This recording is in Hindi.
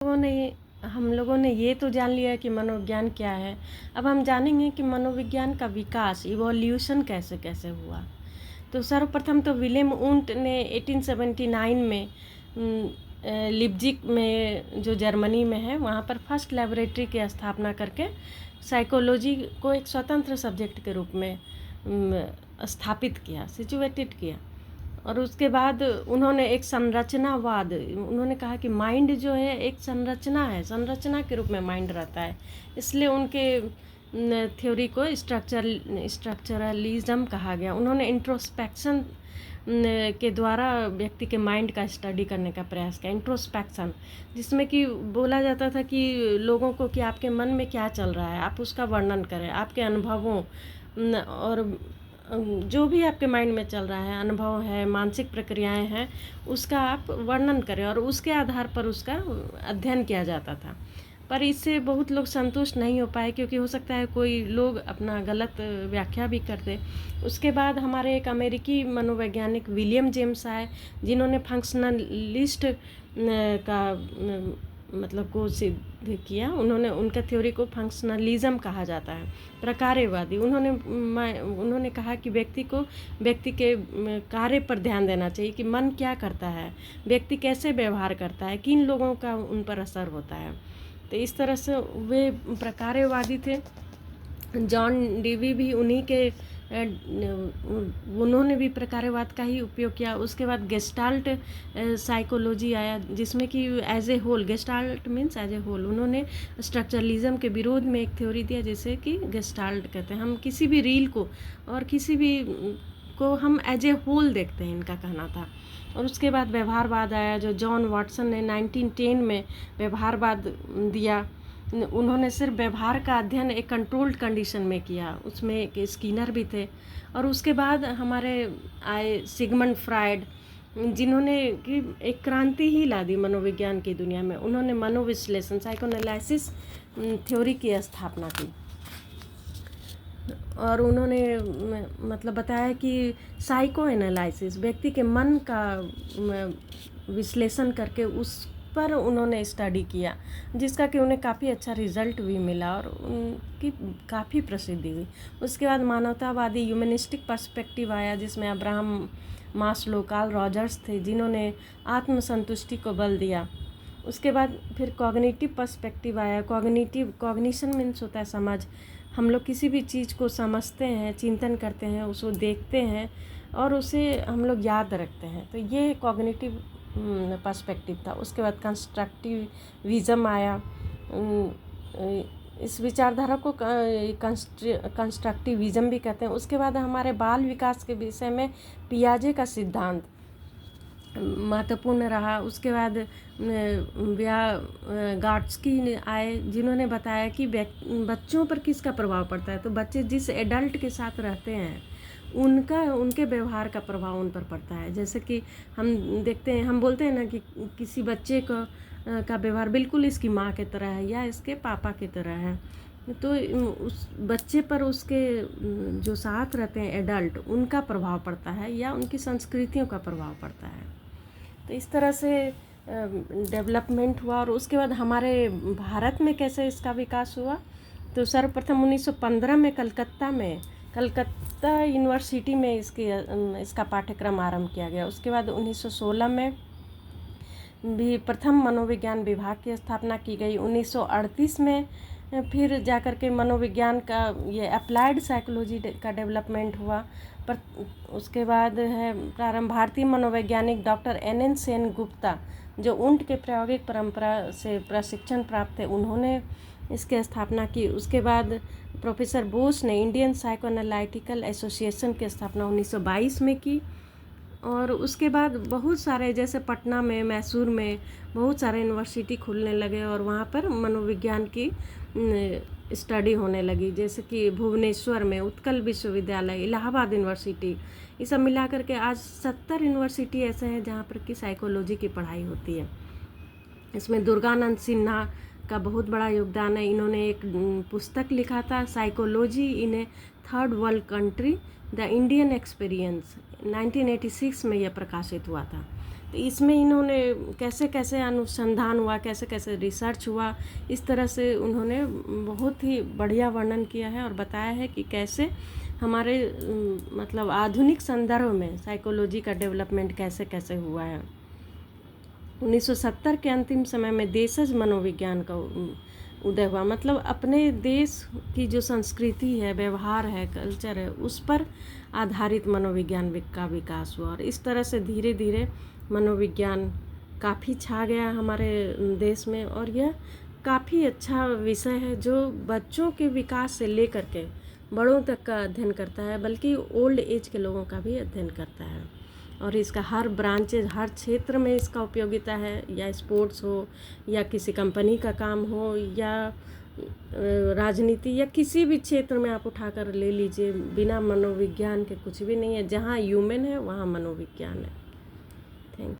हम लोगों ने ये तो जान लिया कि मनोविज्ञान क्या है। अब हम जानेंगे कि मनोविज्ञान का विकास, इवोल्यूशन कैसे कैसे हुआ। तो सर्वप्रथम तो विलियम वुंट ने 1879 में लिप्जिग में, जो जर्मनी में है, वहाँ पर फर्स्ट लेबोरेटरी की स्थापना करके साइकोलॉजी को एक स्वतंत्र सब्जेक्ट के रूप में स्थापित किया, सिचुएटेड किया। और उसके बाद उन्होंने एक संरचनावाद, उन्होंने कहा कि माइंड जो है एक संरचना है, संरचना के रूप में माइंड रहता है, इसलिए उनके थ्योरी को स्ट्रक्चरलिज्म कहा गया। उन्होंने इंट्रोस्पेक्शन के द्वारा व्यक्ति के माइंड का स्टडी करने का प्रयास किया, इंट्रोस्पेक्शन, जिसमें कि बोला जाता था कि लोगों को कि आपके मन में क्या चल रहा है, आप उसका वर्णन करें, आपके अनुभवों और जो भी आपके माइंड में चल रहा है, अनुभव है, मानसिक प्रक्रियाएं हैं, उसका आप वर्णन करें और उसके आधार पर उसका अध्ययन किया जाता था। पर इससे बहुत लोग संतुष्ट नहीं हो पाए, क्योंकि हो सकता है कोई लोग अपना गलत व्याख्या भी कर दे। उसके बाद हमारे एक अमेरिकी मनोवैज्ञानिक विलियम जेम्स आए, जिन्होंने फंक्शनलिस्ट का मतलब को सिद्ध किया। उन्होंने, उनका थ्योरी को फंक्शनलिज्म कहा जाता है, प्रकार्यवादी। उन्होंने कहा कि व्यक्ति के कार्य पर ध्यान देना चाहिए कि मन क्या करता है, व्यक्ति कैसे व्यवहार करता है, किन लोगों का उन पर असर होता है। तो इस तरह से वे प्रकार्यवादी थे। जॉन डीवी भी उन्हीं के, उन्होंने भी प्रकार्यवाद का ही उपयोग किया। उसके बाद गेस्टाल्ट साइकोलॉजी आया, जिसमें कि as a whole, gestalt means as a whole. उन्होंने स्ट्रक्चरलिज्म के विरोध में एक थ्योरी दिया, जिसे कि गेस्टाल्ट कहते हैं। हम किसी भी रील को और किसी भी को हम एज ए होल देखते हैं, इनका कहना था। और उसके बाद व्यवहारवाद आया, जो जॉन वाटसन ने 1910 में व्यवहारवाद दिया। उन्होंने सिर्फ व्यवहार का अध्ययन एक कंट्रोल्ड कंडीशन में किया, उसमें एक स्किनर भी थे। और उसके बाद हमारे आए सिगमंड फ्रायड, जिन्होंने कि एक क्रांति ही ला दी मनोविज्ञान की दुनिया में। उन्होंने मनोविश्लेषण, साइकोएनालिसिस थ्योरी की स्थापना की। और उन्होंने मतलब बताया कि साइको एनालिसिस, व्यक्ति के मन का विश्लेषण करके उस पर उन्होंने स्टडी किया, जिसका कि उन्हें काफ़ी अच्छा रिजल्ट भी मिला और उनकी काफ़ी प्रसिद्धि हुई। उसके बाद मानवतावादी ह्यूमनिस्टिक पर्सपेक्टिव आया, जिसमें अब्राहम मास्लो, कार्ल रॉजर्स थे, जिन्होंने आत्मसंतुष्टि को बल दिया। उसके बाद फिर कॉग्निटिव पर्सपेक्टिव आया। कॉग्निशन मीन्स होता है समझ। हम लोग किसी भी चीज़ को समझते हैं, चिंतन करते हैं, उसको देखते हैं और उसे हम लोग याद रखते हैं। तो ये कॉग्निटिव पर्सपेक्टिव था। उसके बाद कंस्ट्रक्टिविज्म आया। इस विचारधारा को कंस्ट्रक्टिविज्म भी कहते हैं। उसके बाद हमारे बाल विकास के विषय में पियाजे का सिद्धांत महत्वपूर्ण रहा। उसके बाद गाट्स्की आए, जिन्होंने बताया कि बच्चों पर किसका प्रभाव पड़ता है। तो बच्चे जिस एडल्ट के साथ रहते हैं, उनके व्यवहार का प्रभाव उन पर पड़ता है। जैसे कि हम देखते हैं, हम बोलते हैं ना कि किसी बच्चे का व्यवहार बिल्कुल इसकी माँ की तरह है या इसके पापा की तरह है, तो उस बच्चे पर उसके जो साथ रहते हैं एडल्ट, उनका प्रभाव पड़ता है या उनकी संस्कृतियों का प्रभाव पड़ता है। तो इस तरह से डेवलपमेंट हुआ। और उसके बाद हमारे भारत में कैसे इसका विकास हुआ, तो सर्वप्रथम 1915 में कलकत्ता यूनिवर्सिटी में इसका पाठ्यक्रम आरंभ किया गया। उसके बाद 1916 में भी प्रथम मनोविज्ञान विभाग की स्थापना की गई। 1938 में फिर जाकर के मनोविज्ञान का ये अप्लाइड साइकोलॉजी का डेवलपमेंट हुआ। पर उसके बाद है प्रारंभ भारतीय मनोवैज्ञानिक डॉक्टर NN सेन गुप्ता, जो ऊंट के प्रायोगिक परंपरा से प्रशिक्षण प्राप्त थे, उन्होंने इसकी स्थापना की। उसके बाद प्रोफेसर बोस ने इंडियन साइकोएनालिटिकल एसोसिएशन की स्थापना 1922 में की। और उसके बाद बहुत सारे, जैसे पटना में, मैसूर में बहुत सारे यूनिवर्सिटी खुलने लगे और वहाँ पर मनोविज्ञान की स्टडी होने लगी। जैसे कि भुवनेश्वर में उत्कल विश्वविद्यालय, इलाहाबाद यूनिवर्सिटी, ये सब मिला करके आज 70 यूनिवर्सिटी ऐसे हैं जहाँ पर कि साइकोलॉजी की पढ़ाई होती है। इसमें दुर्गानंद सिन्हा का बहुत बड़ा योगदान है। इन्होंने एक पुस्तक लिखा था, psychology in A third world country, the Indian experience, 1986 में यह प्रकाशित हुआ था। तो इसमें इन्होंने कैसे कैसे अनुसंधान हुआ, कैसे कैसे रिसर्च हुआ, इस तरह से उन्होंने बहुत ही बढ़िया वर्णन किया है और बताया है कि कैसे हमारे मतलब आधुनिक संदर्भ में साइकोलॉजी का डेवलपमेंट कैसे कैसे हुआ है। 1970 के अंतिम समय में देशज मनोविज्ञान का उदय हुआ, मतलब अपने देश की जो संस्कृति है, व्यवहार है, कल्चर है, उस पर आधारित मनोविज्ञान का विकास हुआ। और इस तरह से धीरे धीरे मनोविज्ञान काफ़ी छा गया हमारे देश में। और यह काफ़ी अच्छा विषय है जो बच्चों के विकास से लेकर के बड़ों तक का अध्ययन करता है, बल्कि ओल्ड एज के लोगों का भी अध्ययन करता है। और इसका हर ब्रांचेज, हर क्षेत्र में इसका उपयोगिता है, या स्पोर्ट्स हो, या किसी कंपनी का काम हो, या राजनीति, या किसी भी क्षेत्र में आप उठाकर ले लीजिए, बिना मनोविज्ञान के कुछ भी नहीं है। जहाँ ह्यूमन है वहाँ मनोविज्ञान है।